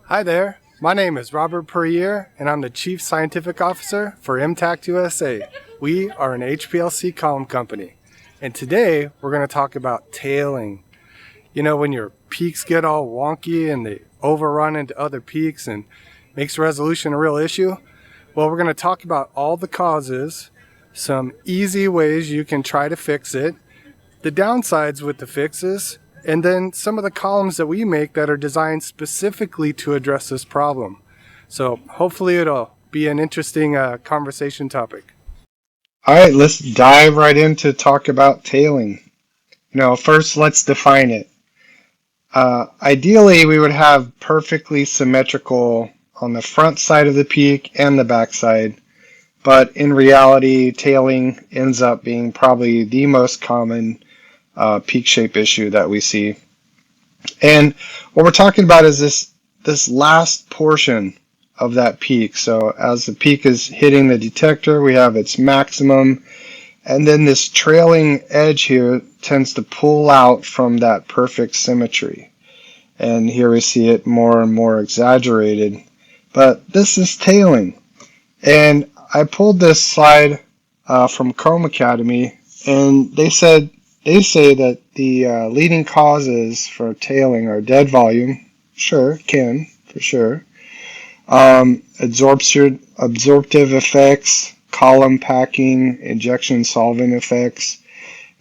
Hi there, my name is Robert Perrier, and I'm the Chief Scientific Officer for MTACT USA. We are an HPLC column company, and today we're going to talk about tailing. You know, when your peaks get all wonky and they overrun into other peaks and makes resolution a real issue? Well, we're going to talk about all the causes, some easy ways you can try to fix it, the downsides with the fixes, and then some of the columns that we make that are designed specifically to address this problem. So hopefully it'll be an interesting conversation topic. All right, let's dive right into talk about tailing. First let's define it. Ideally, we would have perfectly symmetrical on the front side of the peak and the back side, but in reality, tailing ends up being probably the most common peak shape issue that we see. And what we're talking about is this last portion of that peak. So as the peak is hitting the detector, we have its maximum, and then this trailing edge here tends to pull out from that perfect symmetry. And here we see it more and more exaggerated. But this is tailing. And I pulled this slide from Chrome Academy, and they say that the leading causes for tailing are dead volume. Sure, can, for sure. Absorptive effects, column packing, injection solvent effects.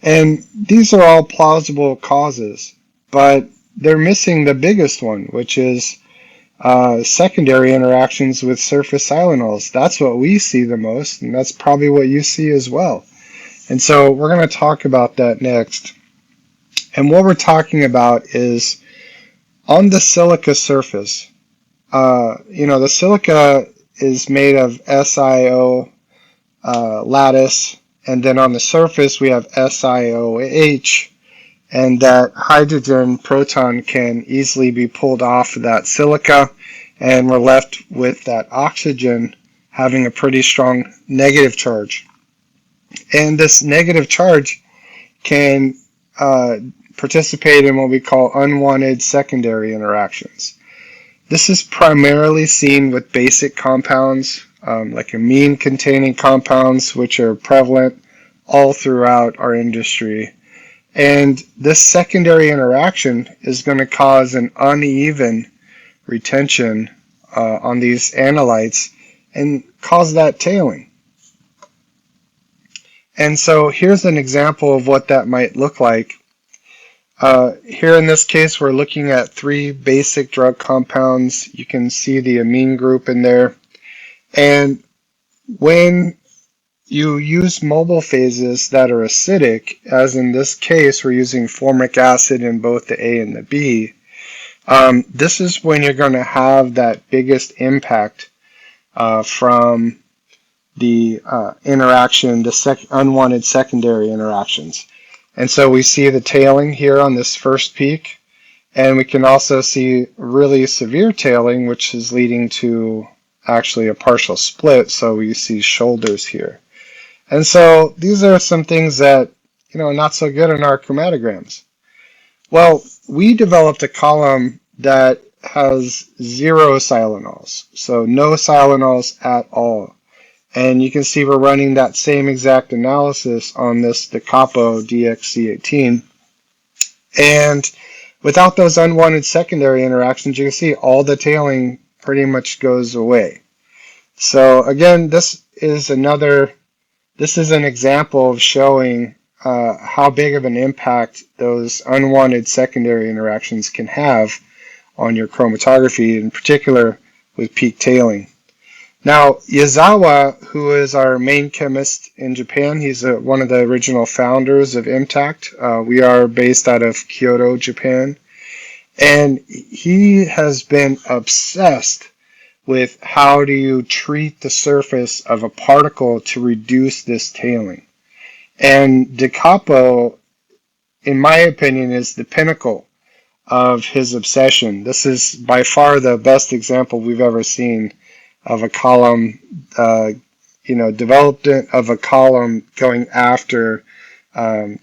And these are all plausible causes, but they're missing the biggest one, which is secondary interactions with surface silanols. That's what we see the most, and that's probably what you see as well. And so we're going to talk about that next. And what we're talking about is on the silica surface. The silica is made of SiO lattice, and then on the surface we have SiOH, and that hydrogen proton can easily be pulled off of that silica, and we're left with that oxygen having a pretty strong negative charge. And this negative charge can participate in what we call unwanted secondary interactions. This is primarily seen with basic compounds, like amine-containing compounds, which are prevalent all throughout our industry. And this secondary interaction is going to cause an uneven retention on these analytes and cause that tailing. And so here's an example of what that might look like. Here in this case, we're looking at 3 basic drug compounds. You can see the amine group in there. And when you use mobile phases that are acidic, as in this case, we're using formic acid in both the A and the B, this is when you're going to have that biggest impact from the interaction, the unwanted secondary interactions. And so we see the tailing here on this first peak, and we can also see really severe tailing, which is leading to actually a partial split, so we see shoulders here. And so these are some things that, are not so good in our chromatograms. Well, we developed a column that has 0 silanols, so no silanols at all. And you can see we're running that same exact analysis on this DeCapo DXC18. And without those unwanted secondary interactions, you can see all the tailing pretty much goes away. So again, this is an example of showing how big of an impact those unwanted secondary interactions can have on your chromatography, in particular with peak tailing. Now, Yazawa, who is our main chemist in Japan, he's one of the original founders of MTACT. We are based out of Kyoto, Japan. And he has been obsessed with how do you treat the surface of a particle to reduce this tailing. And DeCapo, in my opinion, is the pinnacle of his obsession. This is by far the best example we've ever seen of a column, development of a column going after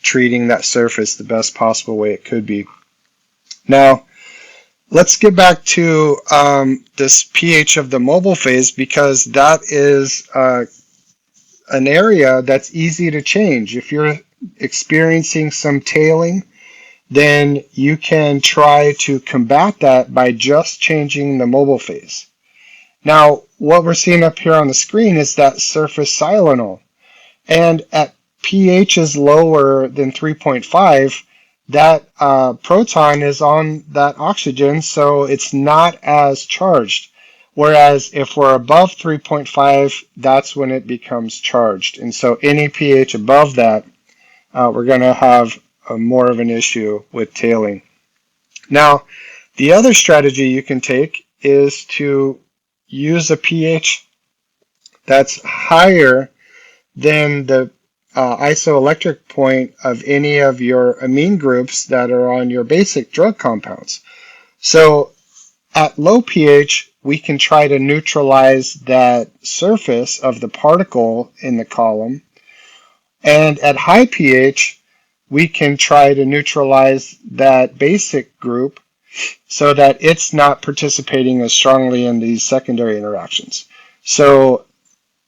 treating that surface the best possible way it could be. Now, let's get back to this pH of the mobile phase, because that is an area that's easy to change. If you're experiencing some tailing, then you can try to combat that by just changing the mobile phase. Now, what we're seeing up here on the screen is that surface silanol. And at pHs lower than 3.5, that proton is on that oxygen, so it's not as charged. Whereas if we're above 3.5, that's when it becomes charged. And so any pH above that, we're going to have more of an issue with tailing. Now, the other strategy you can take is to use a pH that's higher than the isoelectric point of any of your amine groups that are on your basic drug compounds. So at low pH, we can try to neutralize that surface of the particle in the column. And at high pH, we can try to neutralize that basic group so that it's not participating as strongly in these secondary interactions. So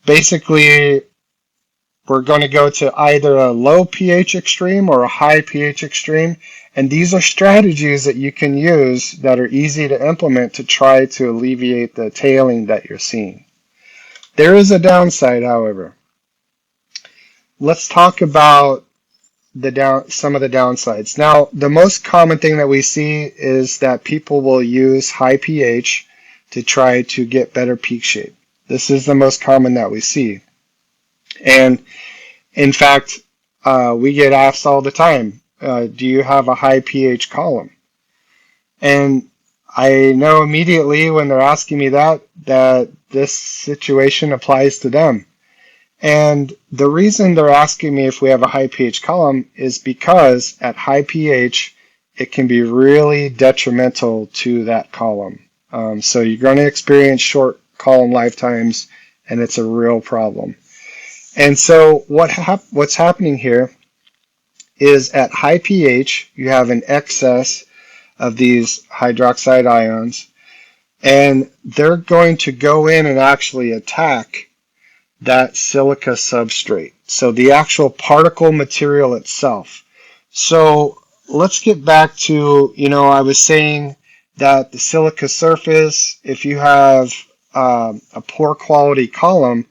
basically, we're going to go to either a low pH extreme or a high pH extreme. And these are strategies that you can use that are easy to implement to try to alleviate the tailing that you're seeing. There is a downside, however. Let's talk about some of the downsides. Now, the most common thing that we see is that people will use high pH to try to get better peak shape. This is the most common that we see. And in fact, we get asked all the time, do you have a high pH column? And I know immediately when they're asking me that this situation applies to them. And the reason they're asking me if we have a high pH column is because at high pH, it can be really detrimental to that column. So you're going to experience short column lifetimes, and it's a real problem. And so what's happening here is at high pH, you have an excess of these hydroxide ions, and they're going to go in and actually attack that silica substrate. So the actual particle material itself. So let's get back to, I was saying that the silica surface, if you have a poor quality column,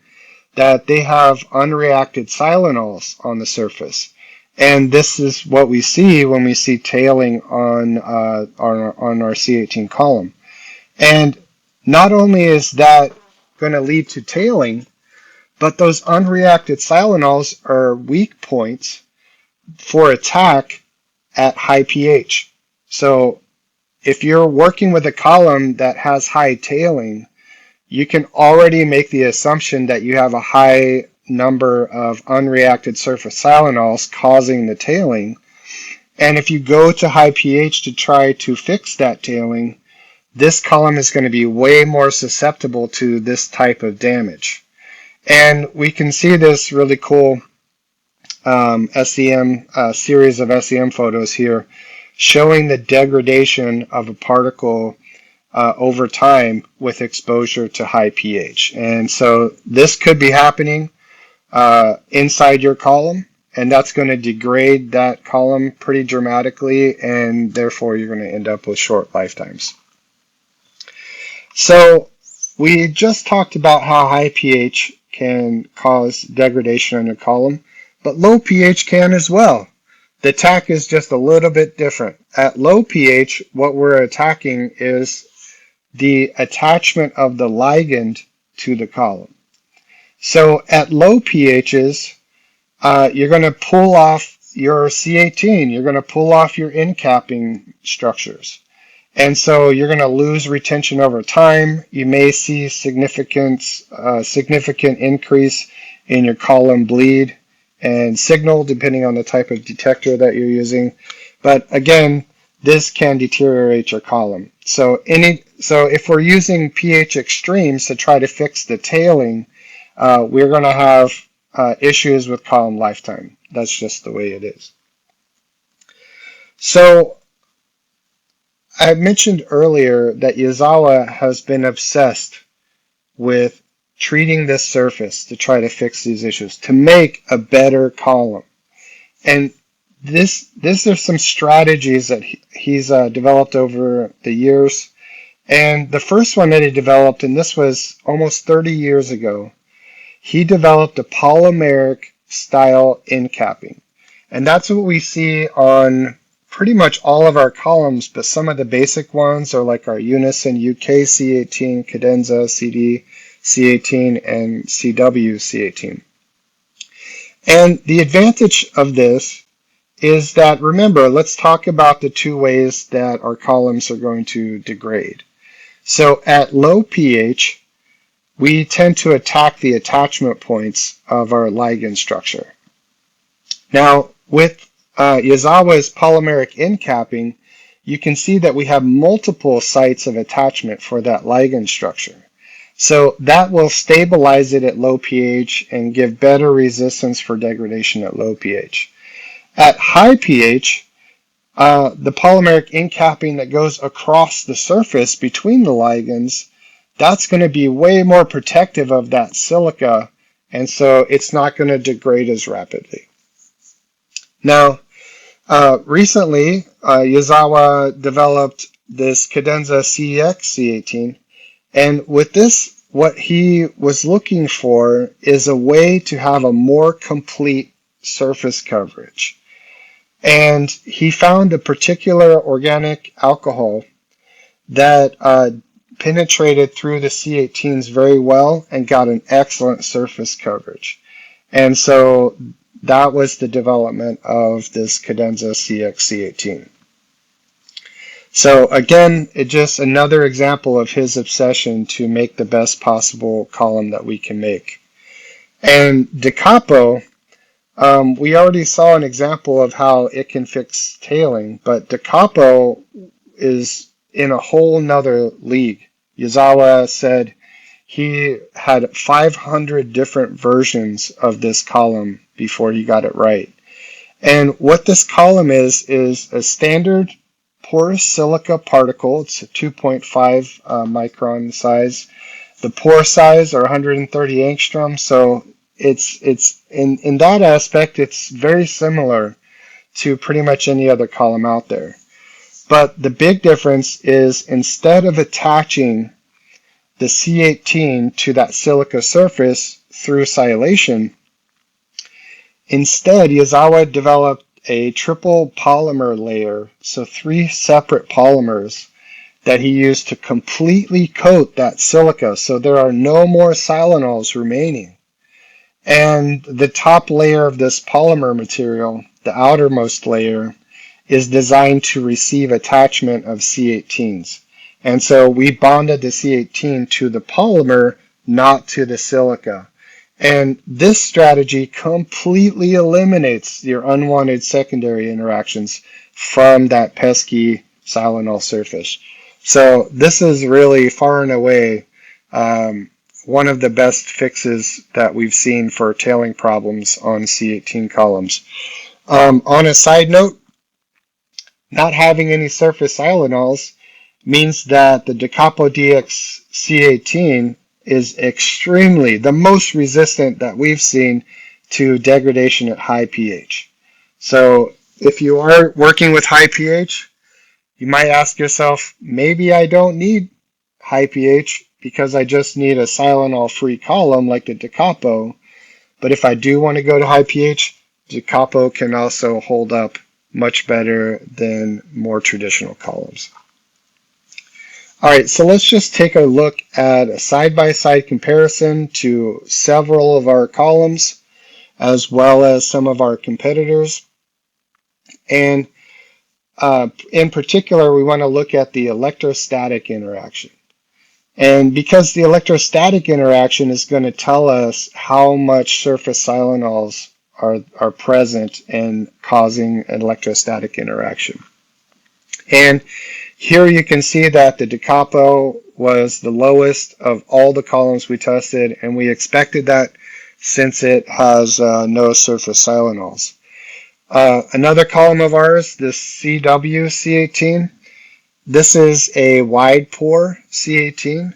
that they have unreacted silanols on the surface. And this is what we see when we see tailing on our C18 column. And not only is that going to lead to tailing, but those unreacted silanols are weak points for attack at high pH. So if you're working with a column that has high tailing, you can already make the assumption that you have a high number of unreacted surface silanols causing the tailing. And if you go to high pH to try to fix that tailing, this column is going to be way more susceptible to this type of damage. And we can see this really cool SEM series of SEM photos here showing the degradation of a particle over time with exposure to high pH. And so this could be happening inside your column, and that's going to degrade that column pretty dramatically, and therefore you're going to end up with short lifetimes. So we just talked about how high pH can cause degradation in a column, but low pH can as well. The attack is just a little bit different. At low pH, what we're attacking is the attachment of the ligand to the column. So at low pHs, you're going to pull off your C18, you're going to pull off your end-capping structures. And so you're going to lose retention over time. You may see significant increase in your column bleed and signal, depending on the type of detector that you're using. But again, this can deteriorate your column. So if we're using pH extremes to try to fix the tailing, we're going to have issues with column lifetime. That's just the way it is. So I mentioned earlier that Yazawa has been obsessed with treating this surface to try to fix these issues, to make a better column. And this are some strategies that he's developed over the years. And the first one that he developed, and this was almost 30 years ago, he developed a polymeric style end capping. And that's what we see on pretty much all of our columns, but some of the basic ones are like our Unison UK C18, Cadenza CD C18, and CW C18. And the advantage of this is that, remember, let's talk about the two ways that our columns are going to degrade. So at low pH, we tend to attack the attachment points of our ligand structure. Now, with Yazawa's polymeric end capping, you can see that we have multiple sites of attachment for that ligand structure. So that will stabilize it at low pH and give better resistance for degradation at low pH. At high pH, the polymeric end capping that goes across the surface between the ligands, that's going to be way more protective of that silica, and so it's not going to degrade as rapidly. Now, recently, Yazawa developed this Cadenza CX C18, and with this, what he was looking for is a way to have a more complete surface coverage. And he found a particular organic alcohol that penetrated through the C18s very well and got an excellent surface coverage. And so that was the development of this Cadenza CX C18. So again, it's just another example of his obsession to make the best possible column that we can make. And DeCapo, we already saw an example of how it can fix tailing, but DeCapo is in a whole nother league. Yazawa said he had 500 different versions of this column before he got it right. And what this column is a standard porous silica particle. It's a 2.5 micron size. The pore size are 130 angstrom, so it's in that aspect, it's very similar to pretty much any other column out there. But the big difference is, instead of attaching the C18 to that silica surface through silation, instead Yazawa developed a triple polymer layer, so 3 separate polymers that he used to completely coat that silica, so there are no more silanols remaining. And the top layer of this polymer material, the outermost layer, is designed to receive attachment of C18s. And so we bonded the C18 to the polymer, not to the silica. And this strategy completely eliminates your unwanted secondary interactions from that pesky silanol surface. So this is really far and away one of the best fixes that we've seen for tailing problems on C18 columns. On a side note, not having any surface silanols means that the DeCapo DX C18 is extremely, the most resistant that we've seen to degradation at high pH. So if you are working with high pH, you might ask yourself, maybe I don't need high pH because I just need a silanol-free column like the DeCapo. But if I do want to go to high pH, DeCapo can also hold up much better than more traditional columns. All right, so let's just take a look at a side-by-side comparison to several of our columns, as well as some of our competitors. And in particular, we want to look at the electrostatic interaction. And because the electrostatic interaction is going to tell us how much surface silanols are present and causing an electrostatic interaction. And here you can see that the DeCapo was the lowest of all the columns we tested, and we expected that since it has no surface silanols. Another column of ours, this CW C18, This is a wide pore C18,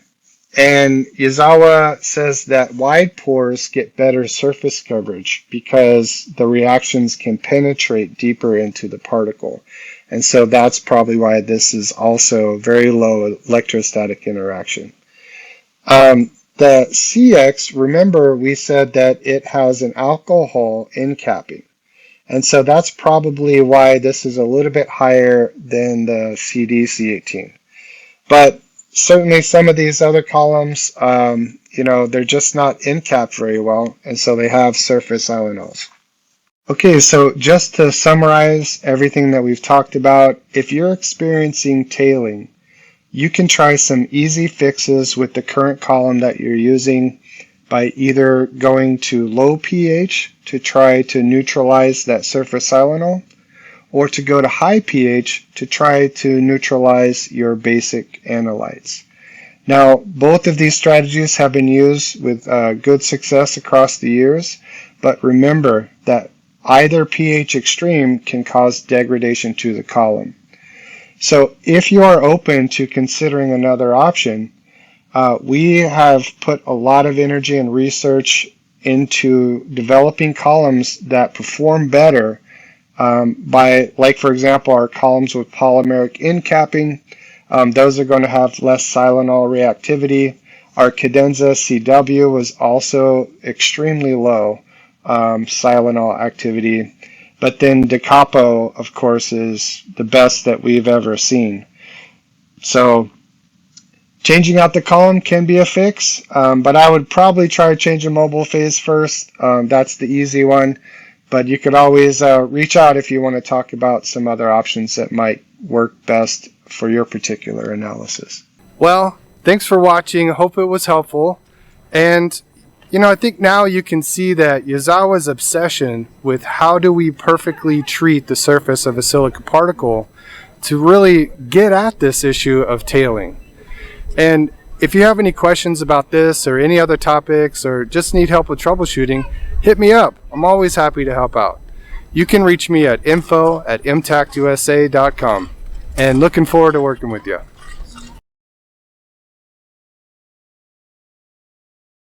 and Yazawa says that wide pores get better surface coverage because the reactions can penetrate deeper into the particle. And so that's probably why this is also very low electrostatic interaction. The CX, remember we said that it has an alcohol end capping. And so that's probably why this is a little bit higher than the CD C18. But certainly some of these other columns, they're just not end capped very well, and so they have surface ionols. Okay, so just to summarize everything that we've talked about, if you're experiencing tailing, you can try some easy fixes with the current column that you're using by either going to low pH to try to neutralize that surface ionol, or to go to high pH to try to neutralize your basic analytes. Now, both of these strategies have been used with good success across the years, but remember that either pH extreme can cause degradation to the column. So if you are open to considering another option, we have put a lot of energy and research into developing columns that perform better by, like for example, our columns with polymeric end capping. Those are going to have less silanol reactivity. Our cadenza CW was also extremely low silanol activity. But then DeCapo, of course, is the best that we've ever seen. So changing out the column can be a fix, but I would probably try changing mobile phase first. That's the easy one. But you could always reach out if you want to talk about some other options that might work best for your particular analysis. Well, thanks for watching. I hope it was helpful. And I think now you can see that Yazawa's obsession with how do we perfectly treat the surface of a silica particle to really get at this issue of tailing. And if you have any questions about this or any other topics or just need help with troubleshooting, hit me up. I'm always happy to help out. You can reach me at info@mtactusa.com, and looking forward to working with you.